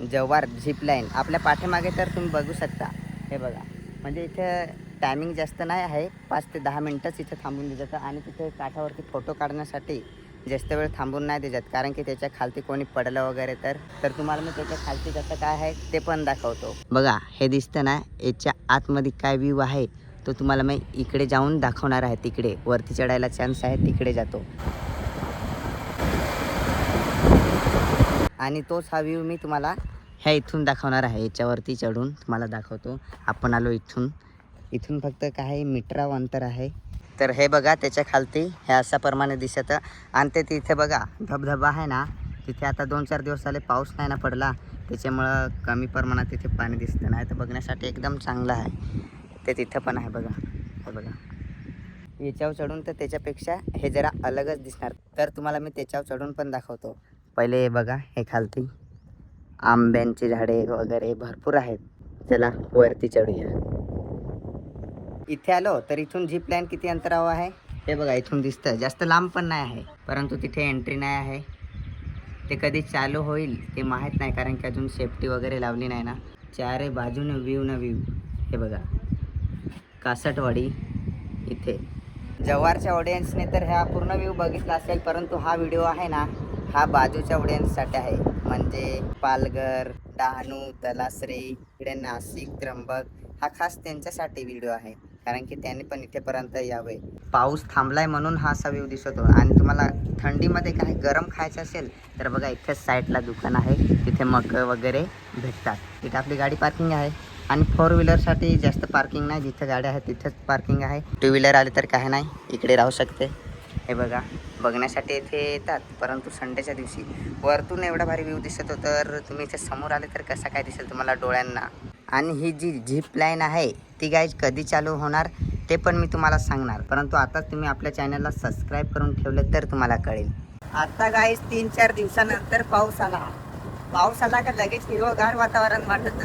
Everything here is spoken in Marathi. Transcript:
जव्हार झिप लाईन आपल्या पाठीमागे तर तुम्ही बघू शकता. हे बघा, म्हणजे इथे टायमिंग जास्त नाही आहे, 5 ते 10 मिनटंच इथे थांबून दिलं जातं. आणि तिथे काठावरती फोटो काढण्यासाठी जास्त वेळ थांबून नाही दिलं जात, कारण की त्याच्या खालती कोणी पडलं वगैरे तर तुम्हाला मी त्याच्या खालती कसं काय आहे ते पण दाखवतो. बघा, हे दिसतं ना, याच्या आतमध्ये काय व्ह्यू आहे तो तुम्हाला मी इकडे जाऊन दाखवणार आहे. तिकडे वरती चढायला चान्स आहे, तिकडे जातो. आणि तोच हा व्ह्यू मी तुम्हाला ह्या इथून दाखवणार आहे. याच्यावरती चढून तुम्हाला दाखवतो. आपण आलो इथून फक्त काही मीटराव अंतर आहे. तर हे बघा, त्याच्या खालती हे अशा प्रमाणे दिसतं. आणि ते तिथे बघा धबधबा आहे ना, तिथे आता 2-4 दिवस झाले पाऊस नाही ना पडला, त्याच्यामुळं कमी प्रमाणात तिथे पाणी दिसतं. नाही तर बघण्यासाठी एकदम चांगलं आहे. ते तिथं पण आहे बघा. हे बघा, याच्यावर चढून तर त्याच्यापेक्षा हे जरा अलगच दिसणार. तर तुम्हाला मी त्याच्यावर चढून पण दाखवतो. पहिले हे बघा, हे खालती आंब्यांची झाडे वगैरे भरपूर आहेत. चला वरती चढूया. इथे आलो तर इथून झिप लाईन किती अंतरावर आहे हे बघा, इथून दिसतं. जास्त लांब पण नाही आहे, परंतु तिथे एंट्री नाही आहे. ते कधी चालू होईल ते माहीत नाही, कारण की अजून सेफ्टी वगैरे लावली नाही ना. चारे बाजूने व्ह्यू ना व्ह्यू. हे बघा, कासटवाडी इथे. जव्हारच्या ऑडियन्सने तर ह्या पूर्ण व्ह्यू बघितला असेल, परंतु हा व्हिडिओ आहे ना, हा बाजूच्या ऑडियन्ससाठी आहे. म्हणजे पालघर, डहाणू, तलासरी, इकडे नाशिक, त्र्यंबक, हा खास त्यांच्यासाठी व्हिडिओ आहे, कारण की त्यांनी पण इथेपर्यंत यावे. पाऊस थांबलाय म्हणून हा असा व्ह्यू दिसतो. आणि तुम्हाला थंडीमध्ये काही गरम खायचं असेल तर बघा, इथेच साईडला दुकान आहे, तिथे मग वगैरे भेटतात. तिथे आपली गाडी पार्किंग आहे. आणि 4 व्हीलरसाठी जास्त पार्किंग नाही, जिथं गाड्या आहेत तिथंच पार्किंग आहे. 2 व्हीलर आले तर काही नाही, इकडे राहू शकते. हे बघा, बघण्यासाठी इथे येतात, परंतु संडेच्या दिवशी वरतून एवढा भारी व्ह्यू दिसत होतं. तर तुम्ही इथे समोर आले तर कसा काय दिसेल तुम्हाला डोळ्यांना. आणि ही जी झिप लाईन आहे ती गाईज कधी चालू होणार ते पण मी तुम्हाला सांगणार, परंतु आताच तुम्ही आपल्या चॅनलला सबस्क्राईब करून ठेवलं तर तुम्हाला कळेल. आता गाईज 3-4 दिवसानंतर पाऊस आला का लगेच हिरवगार वातावरण वाटतं.